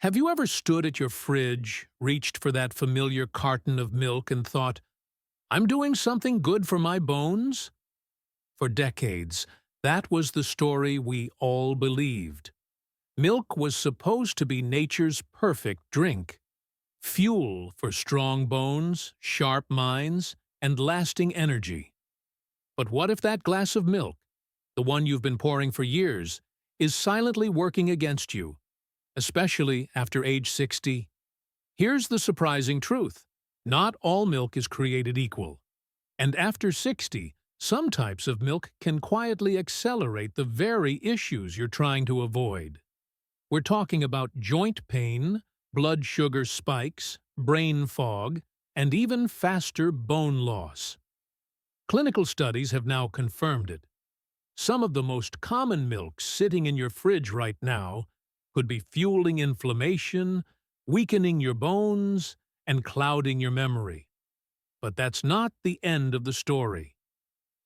Have you ever stood at your fridge, reached for that familiar carton of milk and thought, I'm doing something good for my bones? For decades, that was the story we all believed. Milk was supposed to be nature's perfect drink, fuel for strong bones, sharp minds, and lasting energy. But what if that glass of milk, the one you've been pouring for years, is silently working against you, especially after age 60? Here's the surprising truth. Not all milk is created equal. And after 60, some types of milk can quietly accelerate the very issues you're trying to avoid. We're talking about joint pain, blood sugar spikes, brain fog, and even faster bone loss. Clinical studies have now confirmed it. Some of the most common milks sitting in your fridge right now could be fueling inflammation, weakening your bones, and clouding your memory. But that's not the end of the story.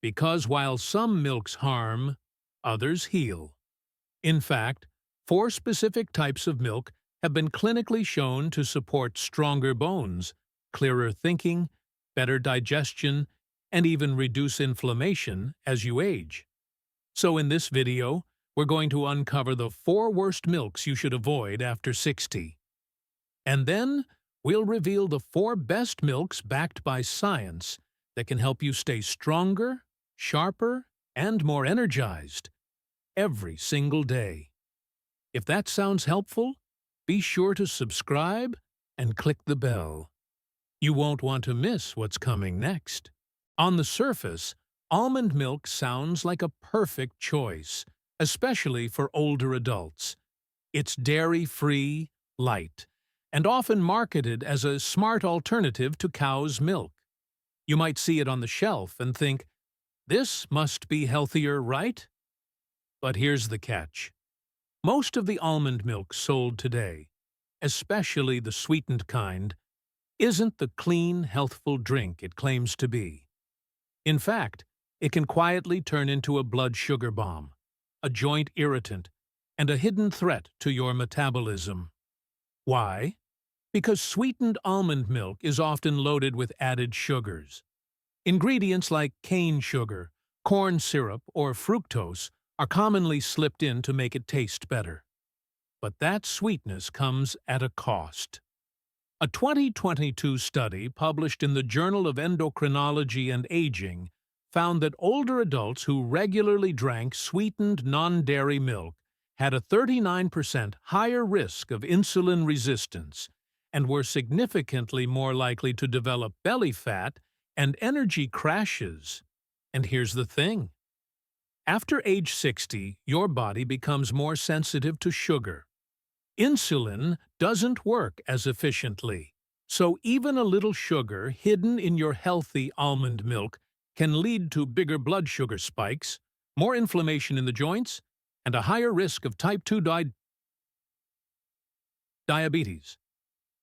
Because while some milks harm, others heal. In fact, 4 specific types of milk have been clinically shown to support stronger bones, clearer thinking, better digestion, and even reduce inflammation as you age. So in this video, we're going to uncover the 4 worst milks you should avoid after 60. And then, we'll reveal the 4 best milks backed by science that can help you stay stronger, sharper, and more energized every single day. If that sounds helpful, be sure to subscribe and click the bell. You won't want to miss what's coming next. On the surface, almond milk sounds like a perfect choice, especially for older adults. It's dairy-free, light, and often marketed as a smart alternative to cow's milk. You might see it on the shelf and think, this must be healthier, right? But here's the catch. Most of the almond milk sold today, especially the sweetened kind, isn't the clean, healthful drink it claims to be. In fact, it can quietly turn into a blood sugar bomb, a joint irritant, and a hidden threat to your metabolism. Why? Because sweetened almond milk is often loaded with added sugars. Ingredients like cane sugar, corn syrup, or fructose are commonly slipped in to make it taste better. But that sweetness comes at a cost. A 2022 study published in the Journal of Endocrinology and Aging found that older adults who regularly drank sweetened non-dairy milk had a 39% higher risk of insulin resistance and were significantly more likely to develop belly fat and energy crashes. And here's the thing. After age 60, your body becomes more sensitive to sugar. Insulin doesn't work as efficiently, so even a little sugar hidden in your healthy almond milk can lead to bigger blood sugar spikes, more inflammation in the joints, and a higher risk of type 2 diabetes.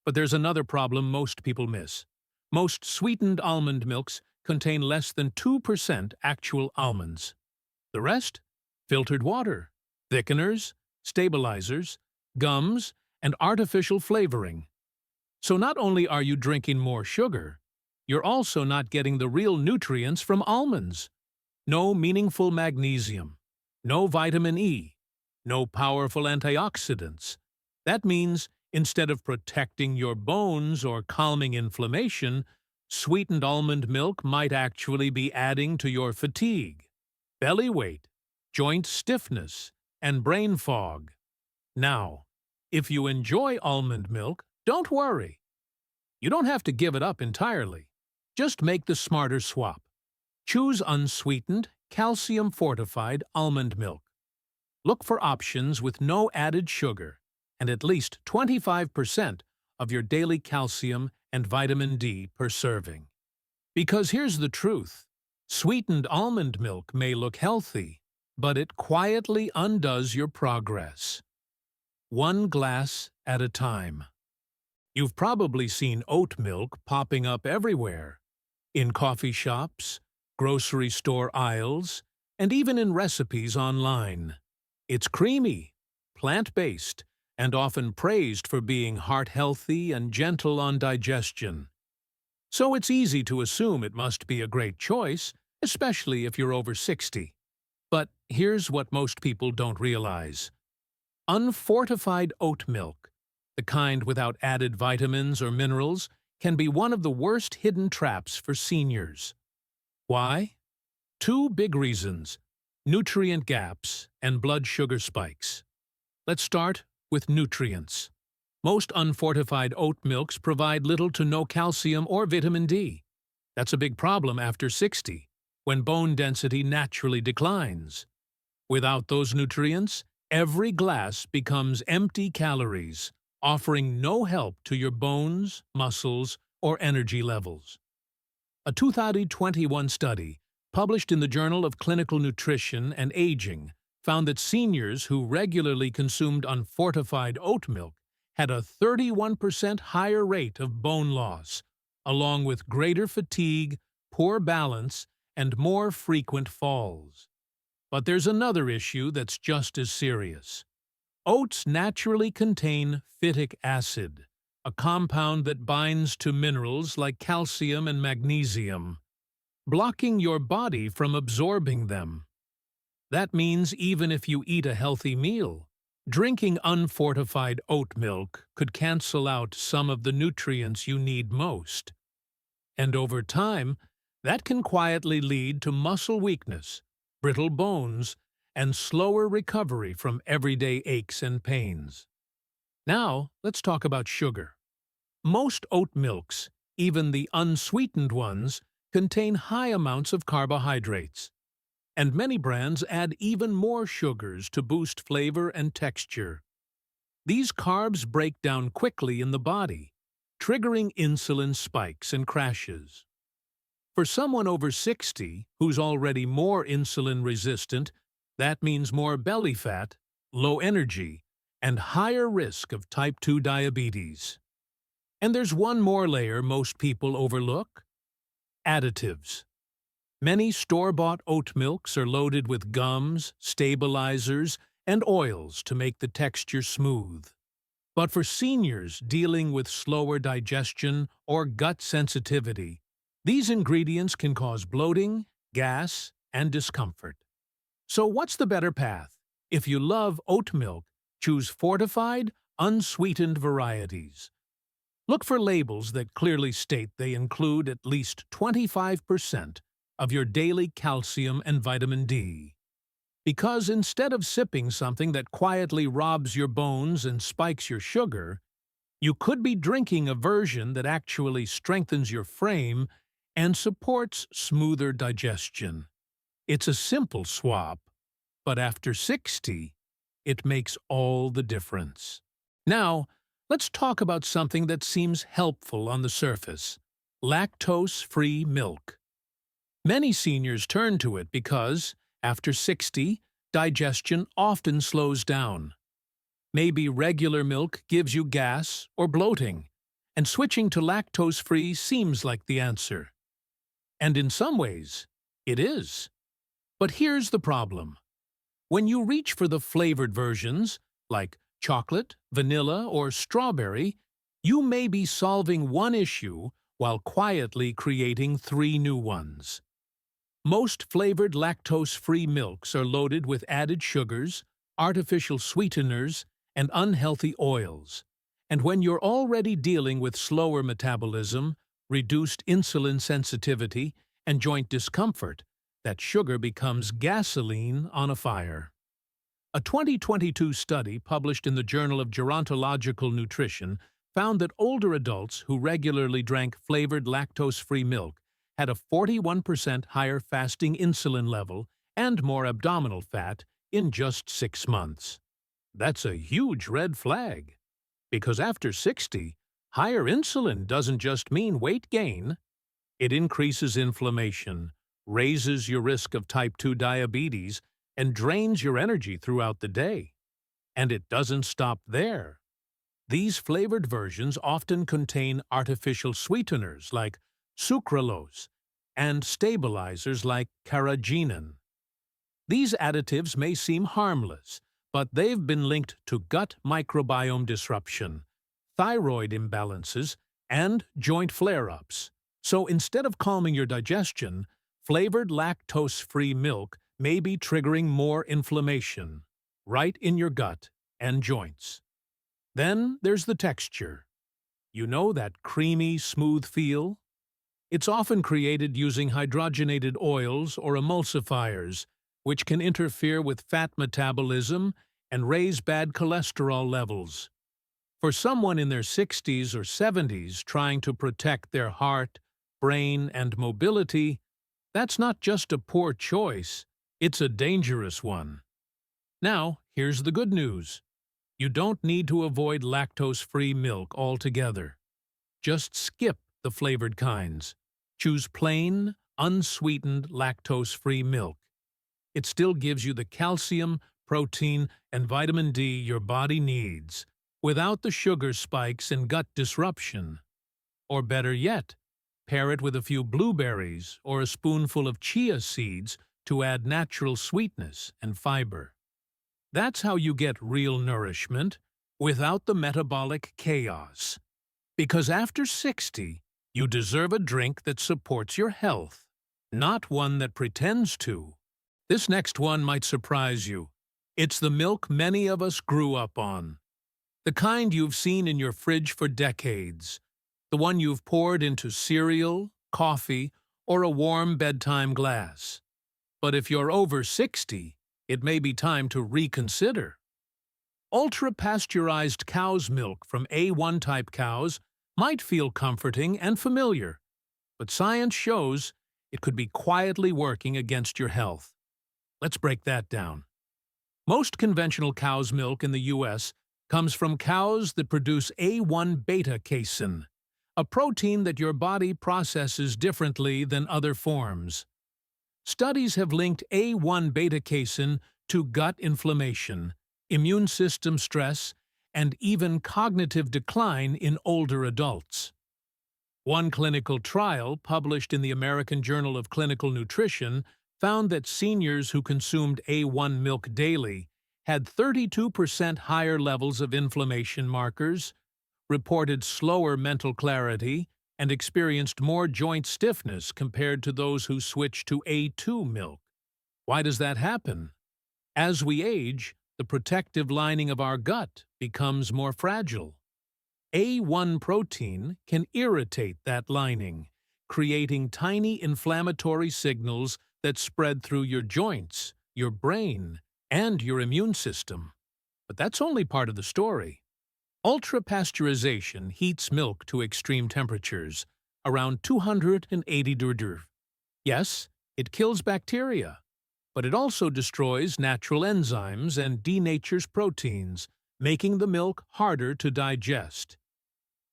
But there's another problem most people miss. Most sweetened almond milks contain less than 2% actual almonds. The rest? Filtered water, thickeners, stabilizers, gums, and artificial flavoring. So not only are you drinking more sugar, you're also not getting the real nutrients from almonds. No meaningful magnesium, no vitamin E, no powerful antioxidants. That means instead of protecting your bones or calming inflammation, sweetened almond milk might actually be adding to your fatigue, belly weight, joint stiffness, and brain fog. Now, if you enjoy almond milk, don't worry. You don't have to give it up entirely. Just make the smarter swap. Choose unsweetened, calcium-fortified almond milk. Look for options with no added sugar and at least 25% of your daily calcium and vitamin D per serving. Because here's the truth. Sweetened almond milk may look healthy, but it quietly undoes your progress. 1 glass at a time. You've probably seen oat milk popping up everywhere, in coffee shops, grocery store aisles, and even in recipes online. It's creamy, plant-based, and often praised for being heart-healthy and gentle on digestion. So it's easy to assume it must be a great choice, especially if you're over 60. But here's what most people don't realize. Unfortified oat milk, the kind without added vitamins or minerals, can be one of the worst hidden traps for seniors. Why? Two big reasons: nutrient gaps and blood sugar spikes. Let's start with nutrients. Most unfortified oat milks provide little to no calcium or vitamin D. That's a big problem after 60, when bone density naturally declines. Without those nutrients, every glass becomes empty calories, offering no help to your bones, muscles, or energy levels. A 2021 study, published in the Journal of Clinical Nutrition and Aging, found that seniors who regularly consumed unfortified oat milk had a 31% higher rate of bone loss, along with greater fatigue, poor balance, and more frequent falls. But there's another issue that's just as serious. Oats naturally contain phytic acid, a compound that binds to minerals like calcium and magnesium, blocking your body from absorbing them. That means even if you eat a healthy meal, drinking unfortified oat milk could cancel out some of the nutrients you need most. And over time, that can quietly lead to muscle weakness, brittle bones, and slower recovery from everyday aches and pains. Now, let's talk about sugar. Most oat milks, even the unsweetened ones, contain high amounts of carbohydrates. And many brands add even more sugars to boost flavor and texture. These carbs break down quickly in the body, triggering insulin spikes and crashes. For someone over 60 who's already more insulin resistant, that means more belly fat, low energy, and higher risk of type 2 diabetes. And there's one more layer most people overlook: additives. Many store-bought oat milks are loaded with gums, stabilizers, and oils to make the texture smooth. But for seniors dealing with slower digestion or gut sensitivity, these ingredients can cause bloating, gas, and discomfort. So what's the better path? If you love oat milk, choose fortified, unsweetened varieties. Look for labels that clearly state they include at least 25% of your daily calcium and vitamin D. Because instead of sipping something that quietly robs your bones and spikes your sugar, you could be drinking a version that actually strengthens your frame and supports smoother digestion. It's a simple swap, but after 60, it makes all the difference. Now, let's talk about something that seems helpful on the surface: lactose-free milk. Many seniors turn to it because, after 60, digestion often slows down. Maybe regular milk gives you gas or bloating, and switching to lactose-free seems like the answer. And in some ways, it is. But here's the problem. When you reach for the flavored versions, like chocolate, vanilla, or strawberry, you may be solving one issue while quietly creating 3 new ones. Most flavored lactose-free milks are loaded with added sugars, artificial sweeteners, and unhealthy oils. And when you're already dealing with slower metabolism, reduced insulin sensitivity, and joint discomfort, that sugar becomes gasoline on a fire. A 2022 study published in the Journal of Gerontological Nutrition found that older adults who regularly drank flavored lactose-free milk had a 41% higher fasting insulin level and more abdominal fat in just 6 months. That's a huge red flag, because after 60, higher insulin doesn't just mean weight gain. It increases inflammation, raises your risk of type 2 diabetes, and drains your energy throughout the day. And it doesn't stop there. These flavored versions often contain artificial sweeteners like sucralose and stabilizers like carrageenan. These additives may seem harmless, but they've been linked to gut microbiome disruption, thyroid imbalances, and joint flare-ups. So instead of calming your digestion, flavored lactose-free milk may be triggering more inflammation, right in your gut and joints. Then there's the texture. You know that creamy, smooth feel? It's often created using hydrogenated oils or emulsifiers, which can interfere with fat metabolism and raise bad cholesterol levels. For someone in their 60s or 70s trying to protect their heart, brain, and mobility, that's not just a poor choice, it's a dangerous one. Now, here's the good news. You don't need to avoid lactose-free milk altogether. Just skip the flavored kinds. Choose plain, unsweetened, lactose-free milk. It still gives you the calcium, protein, and vitamin D your body needs, without the sugar spikes and gut disruption. Or better yet, pair it with a few blueberries or a spoonful of chia seeds to add natural sweetness and fiber. That's how you get real nourishment without the metabolic chaos. Because after 60, you deserve a drink that supports your health, not one that pretends to. This next one might surprise you. It's the milk many of us grew up on. The kind you've seen in your fridge for decades. The one you've poured into cereal, coffee, or a warm bedtime glass. But if you're over 60, it may be time to reconsider. Ultra-pasteurized cow's milk from A1 type cows might feel comforting and familiar, but science shows it could be quietly working against your health. Let's break that down. Most conventional cow's milk in the U.S. comes from cows that produce A1 beta-casein, a protein that your body processes differently than other forms. Studies have linked A1 beta-casein to gut inflammation, immune system stress, and even cognitive decline in older adults. One clinical trial published in the American Journal of Clinical Nutrition found that seniors who consumed A1 milk daily had 32% higher levels of inflammation markers, reported slower mental clarity, and experienced more joint stiffness compared to those who switched to A2 milk. Why does that happen? As we age, the protective lining of our gut becomes more fragile. A1 protein can irritate that lining, creating tiny inflammatory signals that spread through your joints, your brain, and your immune system. But that's only part of the story. Ultra-pasteurization heats milk to extreme temperatures, around 280 degrees. Yes, it kills bacteria, but it also destroys natural enzymes and denatures proteins, making the milk harder to digest.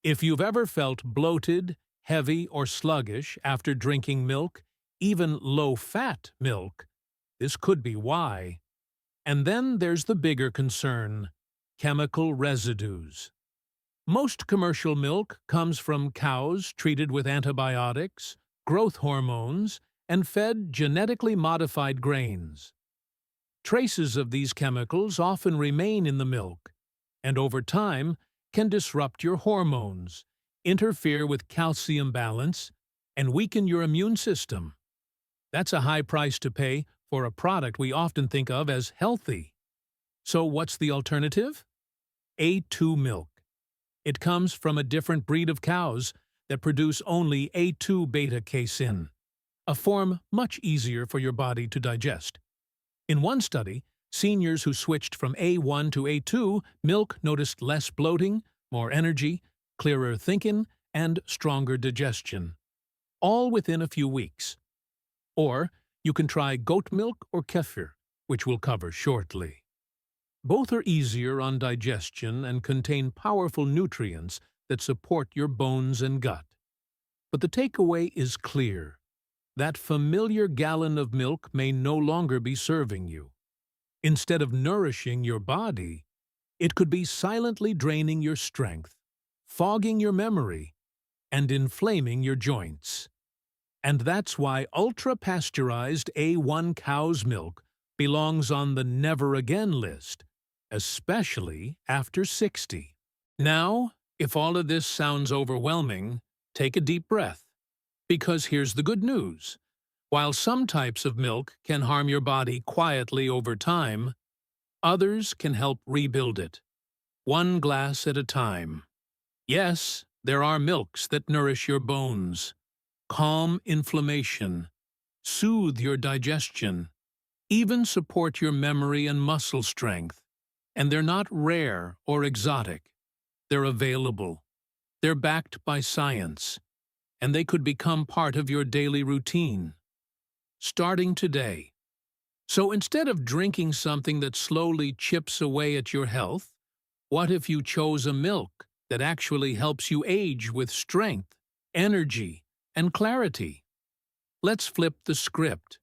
If you've ever felt bloated, heavy, or sluggish after drinking milk, even low-fat milk, this could be why. And then there's the bigger concern: chemical residues. Most commercial milk comes from cows treated with antibiotics, growth hormones, and fed genetically modified grains. Traces of these chemicals often remain in the milk, and over time can disrupt your hormones, interfere with calcium balance, and weaken your immune system. That's a high price to pay for a product we often think of as healthy. So what's the alternative? A2 milk. It comes from a different breed of cows that produce only A2 beta-casein, a form much easier for your body to digest. In one study, seniors who switched from A1 to A2 milk noticed less bloating, more energy, clearer thinking, and stronger digestion, all within a few weeks. Or you can try goat milk or kefir, which we'll cover shortly. Both are easier on digestion and contain powerful nutrients that support your bones and gut. But the takeaway is clear. That familiar gallon of milk may no longer be serving you. Instead of nourishing your body, it could be silently draining your strength, fogging your memory, and inflaming your joints. And that's why ultra-pasteurized A1 cow's milk belongs on the never again list, especially after 60. Now, if all of this sounds overwhelming, take a deep breath, because here's the good news. While some types of milk can harm your body quietly over time, others can help rebuild it, one glass at a time. Yes, there are milks that nourish your bones, calm inflammation, soothe your digestion, even support your memory and muscle strength. And they're not rare or exotic. They're available. They're backed by science. And they could become part of your daily routine, starting today. So instead of drinking something that slowly chips away at your health, what if you chose a milk that actually helps you age with strength, energy, and clarity? Let's flip the script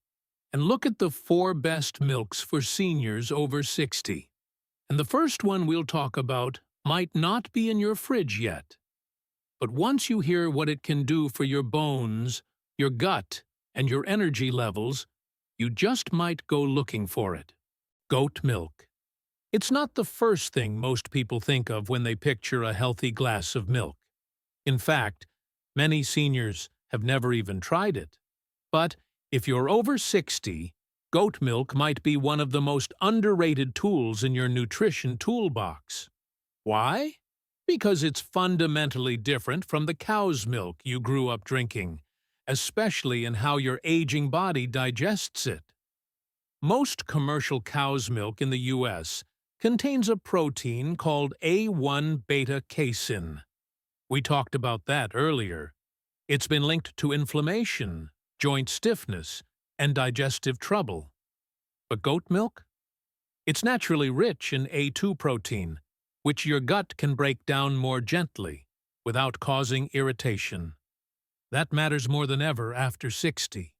and look at the 4 best milks for seniors over 60. And the first one we'll talk about might not be in your fridge yet. But once you hear what it can do for your bones, your gut, and your energy levels, you just might go looking for it. Goat milk. It's not the first thing most people think of when they picture a healthy glass of milk. In fact, many seniors have never even tried it. But if you're over 60, goat milk might be one of the most underrated tools in your nutrition toolbox. Why? Because it's fundamentally different from the cow's milk you grew up drinking, especially in how your aging body digests it. Most commercial cow's milk in the U.S. contains a protein called A1 beta-casein. We talked about that earlier. It's been linked to inflammation, joint stiffness, and digestive trouble. But goat milk? It's naturally rich in A2 protein, which your gut can break down more gently, without causing irritation. That matters more than ever after 60.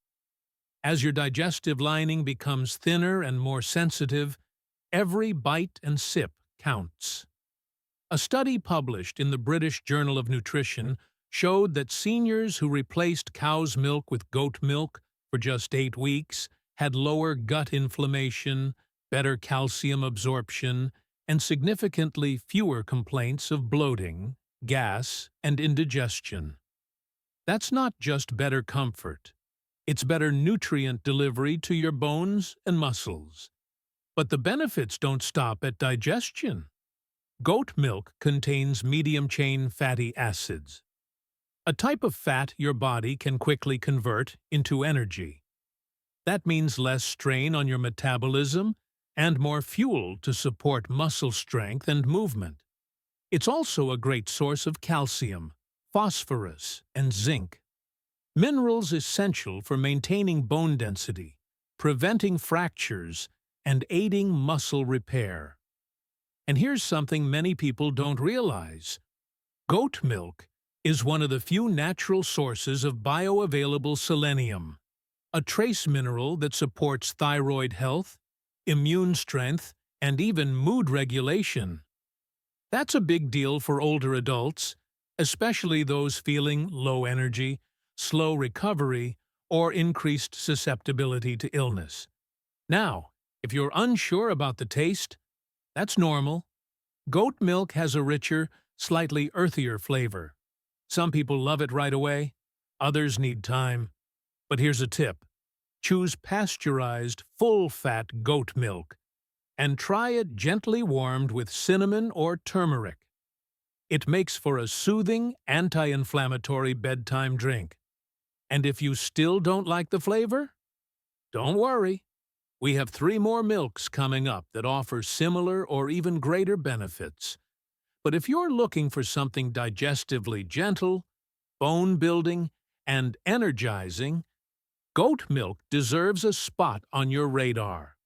As your digestive lining becomes thinner and more sensitive, every bite and sip counts. A study published in the British Journal of Nutrition showed that seniors who replaced cow's milk with goat milk for just 8 weeks had lower gut inflammation, better calcium absorption, and significantly fewer complaints of bloating, gas, and indigestion. That's not just better comfort. It's better nutrient delivery to your bones and muscles. But the benefits don't stop at digestion. Goat milk contains medium-chain fatty acids, a type of fat your body can quickly convert into energy. That means less strain on your metabolism and more fuel to support muscle strength and movement. It's also a great source of calcium, phosphorus, and zinc, minerals essential for maintaining bone density, preventing fractures, and aiding muscle repair. And here's something many people don't realize. Goat milk is one of the few natural sources of bioavailable selenium, a trace mineral that supports thyroid health, immune strength, and even mood regulation. That's a big deal for older adults, especially those feeling low energy, slow recovery, or increased susceptibility to illness. Now, if you're unsure about the taste, that's normal. Goat milk has a richer, slightly earthier flavor. Some people love it right away, others need time. But here's a tip. Choose pasteurized, full-fat goat milk, and try it gently warmed with cinnamon or turmeric. It makes for a soothing, anti-inflammatory bedtime drink. And if you still don't like the flavor, don't worry. We have 3 more milks coming up that offer similar or even greater benefits. But if you're looking for something digestively gentle, bone-building, and energizing, goat milk deserves a spot on your radar.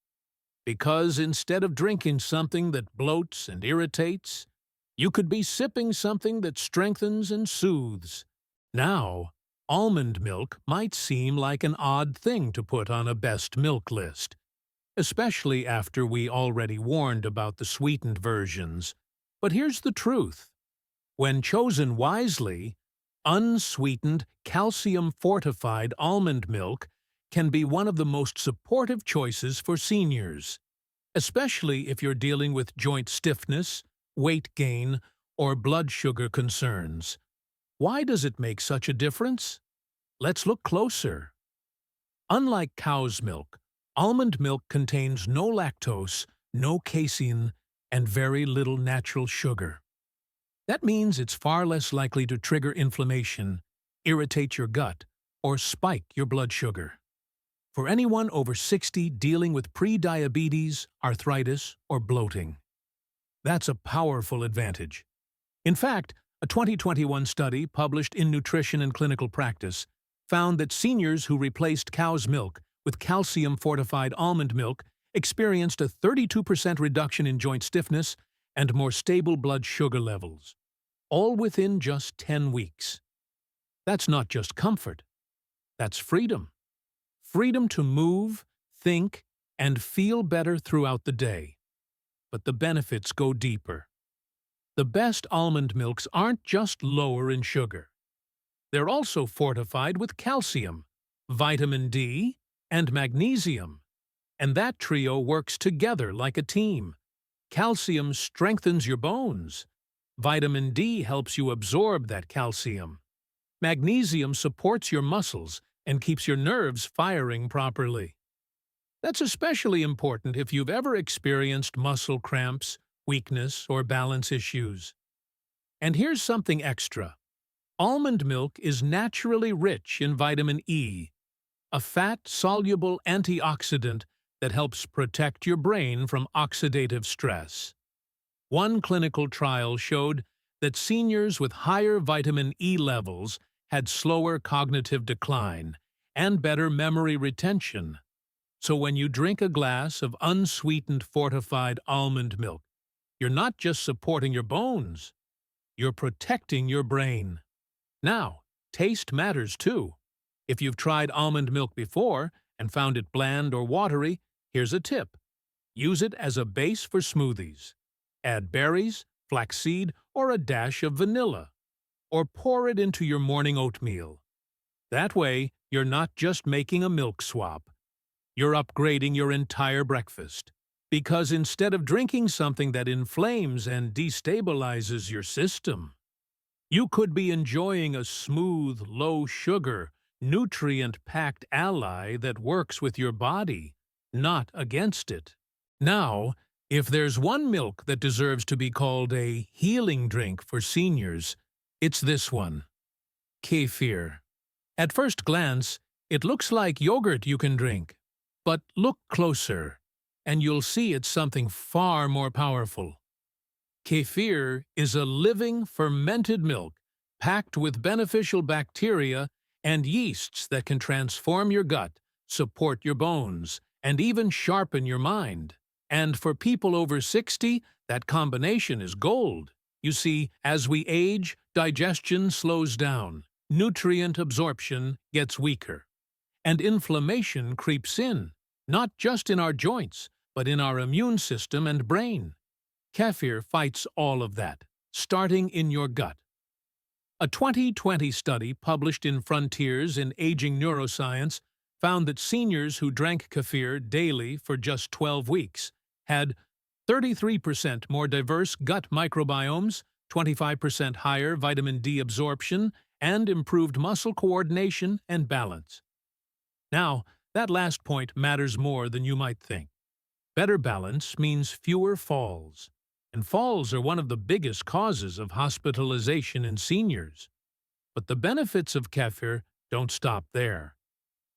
Because instead of drinking something that bloats and irritates, you could be sipping something that strengthens and soothes. Now, almond milk might seem like an odd thing to put on a best milk list, especially after we already warned about the sweetened versions. But here's the truth. When chosen wisely, unsweetened, calcium-fortified almond milk can be one of the most supportive choices for seniors. especially if you're dealing with joint stiffness, weight gain, or blood sugar concerns. Why does it make such a difference? Let's look closer. Unlike cow's milk, almond milk contains no lactose, no casein, and very little natural sugar. That means it's far less likely to trigger inflammation, irritate your gut, or spike your blood sugar. For anyone over 60 dealing with pre-diabetes, arthritis, or bloating, that's a powerful advantage. In fact, a 2021 study published in Nutrition and Clinical Practice found that seniors who replaced cow's milk with calcium-fortified almond milk experienced a 32% reduction in joint stiffness and more stable blood sugar levels, all within just 10 weeks. That's not just comfort. That's freedom. Freedom to move, think, and feel better throughout the day. But the benefits go deeper. The best almond milks aren't just lower in sugar. They're also fortified with calcium, vitamin D, and magnesium. And that trio works together like a team. Calcium strengthens your bones. Vitamin D helps you absorb that calcium. Magnesium supports your muscles and keeps your nerves firing properly. That's especially important if you've ever experienced muscle cramps, weakness, or balance issues. And here's something extra. Almond milk is naturally rich in vitamin E, a fat-soluble antioxidant that helps protect your brain from oxidative stress. One clinical trial showed that seniors with higher vitamin E levels had slower cognitive decline and better memory retention. So when you drink a glass of unsweetened fortified almond milk, you're not just supporting your bones, you're protecting your brain. Now, taste matters too. If you've tried almond milk before and found it bland or watery, here's a tip. Use it as a base for smoothies. Add berries, flaxseed, or a dash of vanilla. Or pour it into your morning oatmeal. That way, you're not just making a milk swap. You're upgrading your entire breakfast. Because instead of drinking something that inflames and destabilizes your system, you could be enjoying a smooth, low-sugar, nutrient-packed ally that works with your body, not against it. Now, if there's one milk that deserves to be called a healing drink for seniors, it's this one. Kefir. At first glance, it looks like yogurt you can drink. But look closer, and you'll see it's something far more powerful. Kefir is a living, fermented milk packed with beneficial bacteria and yeasts that can transform your gut, support your bones, and even sharpen your mind. And for people over 60, that combination is gold. You see, as we age, digestion slows down, nutrient absorption gets weaker, and inflammation creeps in, not just in our joints, but in our immune system and brain. Kefir fights all of that, starting in your gut. A 2020 study published in Frontiers in Aging Neuroscience found that seniors who drank kefir daily for just 12 weeks had 33% more diverse gut microbiomes, 25% higher vitamin D absorption, and improved muscle coordination and balance. Now, that last point matters more than you might think. Better balance means fewer falls, and falls are one of the biggest causes of hospitalization in seniors. But the benefits of kefir don't stop there.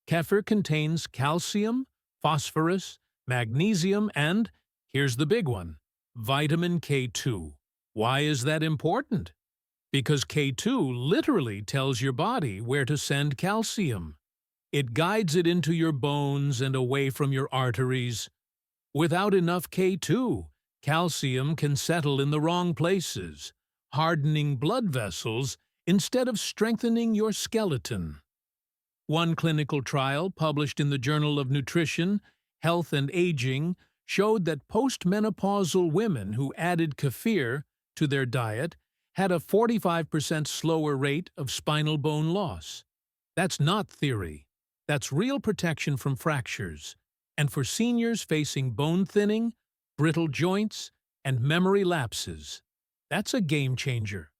Kefir contains calcium, phosphorus, magnesium, and, here's the big one, vitamin K2. Why is that important? Because K2 literally tells your body where to send calcium. It guides it into your bones and away from your arteries. Without enough K2, calcium can settle in the wrong places, hardening blood vessels instead of strengthening your skeleton. One clinical trial published in the Journal of Nutrition, Health and Aging showed that postmenopausal women who added kefir to their diet had a 45% slower rate of spinal bone loss. That's not theory. That's real protection from fractures. And for seniors facing bone thinning, brittle joints, and memory lapses. That's a game changer.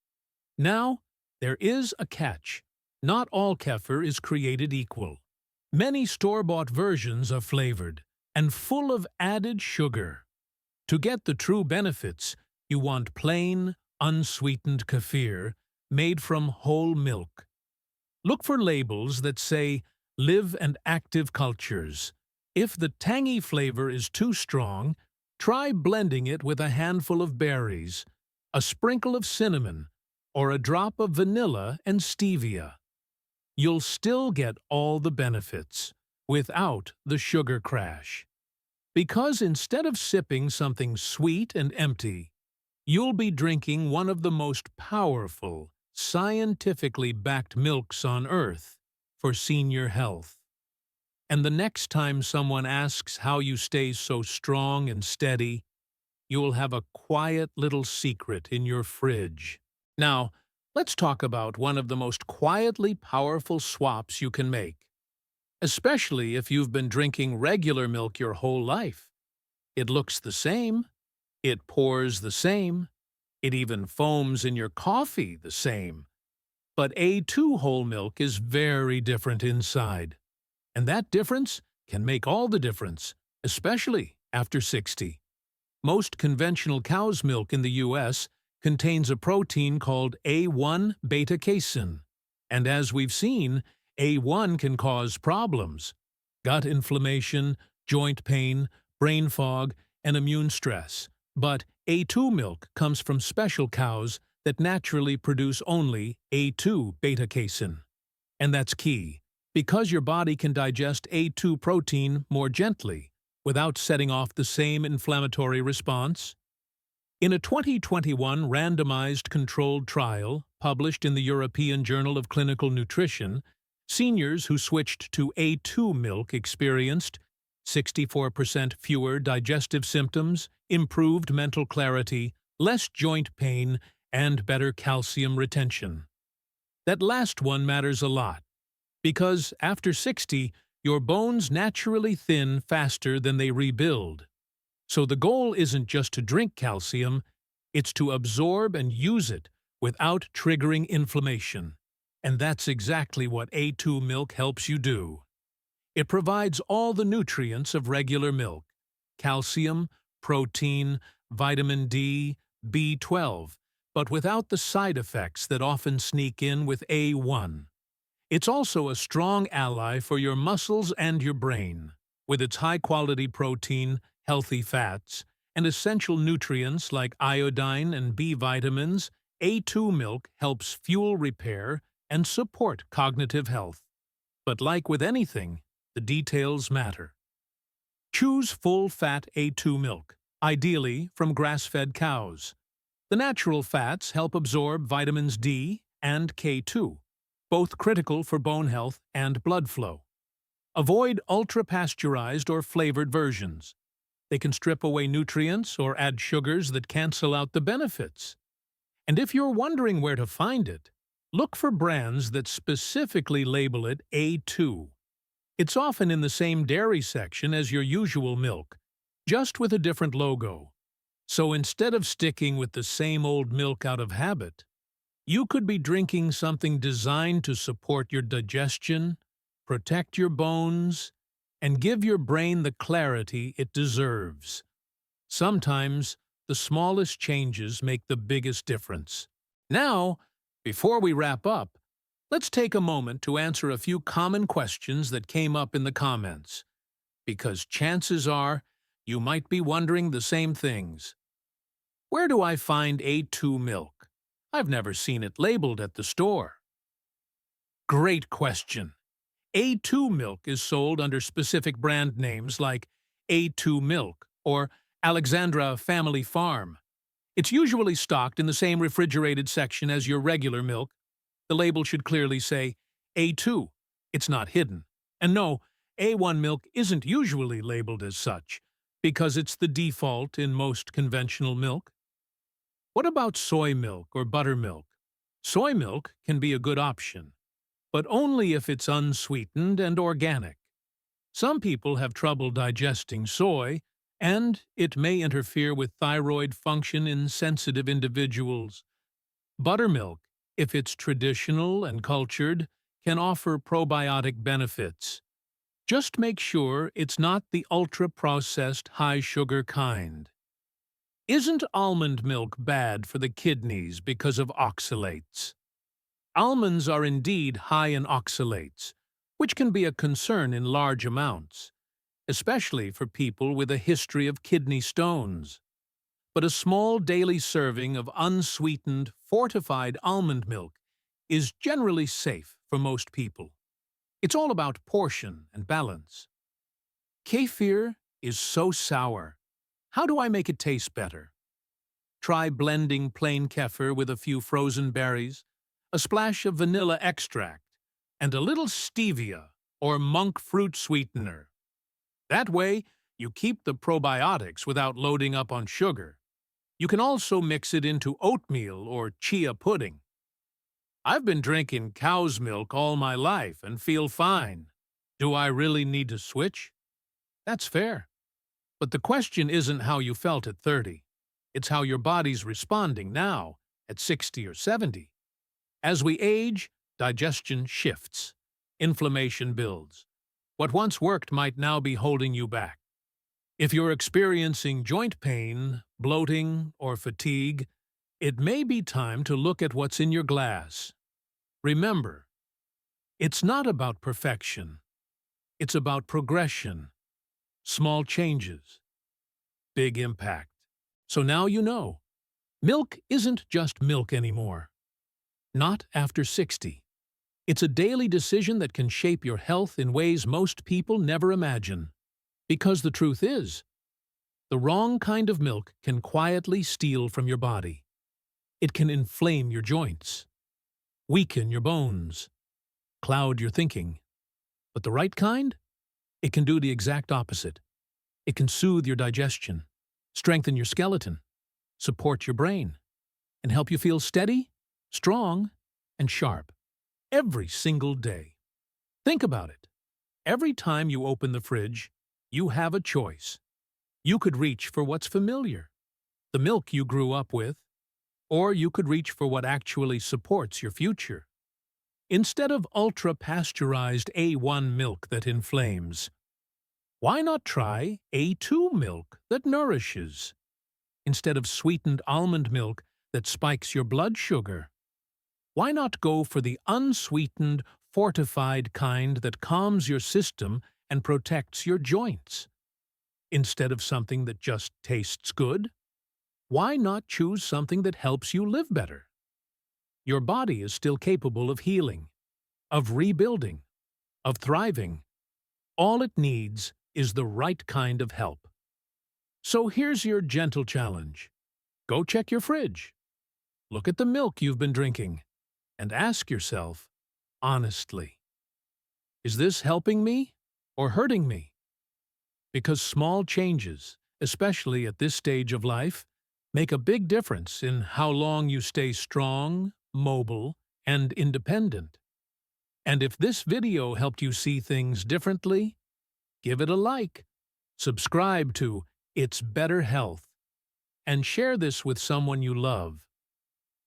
Now, there is a catch. Not all kefir is created equal. Many store-bought versions are flavored and full of added sugar. To get the true benefits, you want plain, unsweetened kefir made from whole milk. Look for labels that say "Live and Active Cultures." If the tangy flavor is too strong, try blending it with a handful of berries, a sprinkle of cinnamon, or a drop of vanilla and stevia. You'll still get all the benefits without the sugar crash. Because instead of sipping something sweet and empty, you'll be drinking one of the most powerful, scientifically backed milks on Earth for senior health. And the next time someone asks how you stay so strong and steady, you'll have a quiet little secret in your fridge. Now, let's talk about one of the most quietly powerful swaps you can make, especially if you've been drinking regular milk your whole life. It looks the same, it pours the same, it even foams in your coffee the same. But A2 whole milk is very different inside. And that difference can make all the difference, especially after 60. Most conventional cow's milk in the U.S. contains a protein called A1 beta-casein. And as we've seen, A1 can cause problems: gut inflammation, joint pain, brain fog, and immune stress. But A2 milk comes from special cows that naturally produce only A2 beta-casein. And that's key, because your body can digest A2 protein more gently without setting off the same inflammatory response. In a 2021 randomized controlled trial published in the European Journal of Clinical Nutrition, seniors who switched to A2 milk experienced 64% fewer digestive symptoms, improved mental clarity, less joint pain, and better calcium retention. That last one matters a lot, because after 60, your bones naturally thin faster than they rebuild. So the goal isn't just to drink calcium, it's to absorb and use it without triggering inflammation. And that's exactly what A2 milk helps you do. It provides all the nutrients of regular milk: calcium, protein, vitamin D, B12, but without the side effects that often sneak in with A1. It's also a strong ally for your muscles and your brain. With its high-quality protein, healthy fats, and essential nutrients like iodine and B vitamins, A2 milk helps fuel repair and support cognitive health. But like with anything, the details matter. Choose full-fat A2 milk, ideally from grass-fed cows. The natural fats help absorb vitamins D and K2, both critical for bone health and blood flow. Avoid ultra-pasteurized or flavored versions. They can strip away nutrients or add sugars that cancel out the benefits. And if you're wondering where to find it, look for brands that specifically label it A2. It's often in the same dairy section as your usual milk, just with a different logo. So instead of sticking with the same old milk out of habit, you could be drinking something designed to support your digestion, protect your bones, and give your brain the clarity it deserves. Sometimes, the smallest changes make the biggest difference. Now, before we wrap up, let's take a moment to answer a few common questions that came up in the comments, because chances are you might be wondering the same things. Where do I find A2 milk? I've never seen it labeled at the store. Great question. A2 milk is sold under specific brand names like A2 Milk or Alexandra Family Farm. It's usually stocked in the same refrigerated section as your regular milk. The label should clearly say A2. It's not hidden. And no, A1 milk isn't usually labeled as such, because it's the default in most conventional milk. What about soy milk or buttermilk? Soy milk can be a good option, but only if it's unsweetened and organic. Some people have trouble digesting soy, and it may interfere with thyroid function in sensitive individuals. Buttermilk, if it's traditional and cultured, can offer probiotic benefits. Just make sure it's not the ultra-processed high-sugar kind. Isn't almond milk bad for the kidneys because of oxalates? Almonds are indeed high in oxalates, which can be a concern in large amounts, especially for people with a history of kidney stones. But a small daily serving of unsweetened, fortified almond milk is generally safe for most people. It's all about portion and balance. Kefir is so sour. How do I make it taste better? Try blending plain kefir with a few frozen berries, a splash of vanilla extract, and a little stevia or monk fruit sweetener. That way, you keep the probiotics without loading up on sugar. You can also mix it into oatmeal or chia pudding. I've been drinking cow's milk all my life and feel fine. Do I really need to switch? That's fair. But the question isn't how you felt at 30. It's how your body's responding now, at 60 or 70. As we age, digestion shifts. Inflammation builds. What once worked might now be holding you back. If you're experiencing joint pain, bloating, or fatigue, it may be time to look at what's in your glass. Remember, it's not about perfection. It's about progression. Small changes. Big impact. So now you know. Milk isn't just milk anymore. Not after 60. It's a daily decision that can shape your health in ways most people never imagine. Because the truth is, the wrong kind of milk can quietly steal from your body. It can inflame your joints, weaken your bones, cloud your thinking. But the right kind? It can do the exact opposite. It can soothe your digestion, strengthen your skeleton, support your brain, and help you feel steady, strong, and sharp every single day. Think about it. Every time you open the fridge, you have a choice. You could reach for what's familiar, the milk you grew up with, or you could reach for what actually supports your future. Instead of ultra-pasteurized A1 milk that inflames, why not try A2 milk that nourishes? Instead of sweetened almond milk that spikes your blood sugar, why not go for the unsweetened, fortified kind that calms your system and protects your joints? Instead of something that just tastes good, why not choose something that helps you live better? Your body is still capable of healing, of rebuilding, of thriving. All it needs is the right kind of help. So here's your gentle challenge. Go check your fridge. Look at the milk you've been drinking, and ask yourself, honestly, is this helping me or hurting me? Because small changes, especially at this stage of life, make a big difference in how long you stay strong, mobile, and independent. And if this video helped you see things differently, give it a like, subscribe to It's Better Health, and share this with someone you love.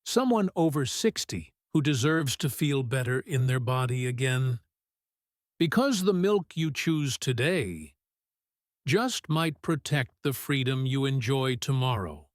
Someone over 60 who deserves to feel better in their body again. Because the milk you choose today just might protect the freedom you enjoy tomorrow.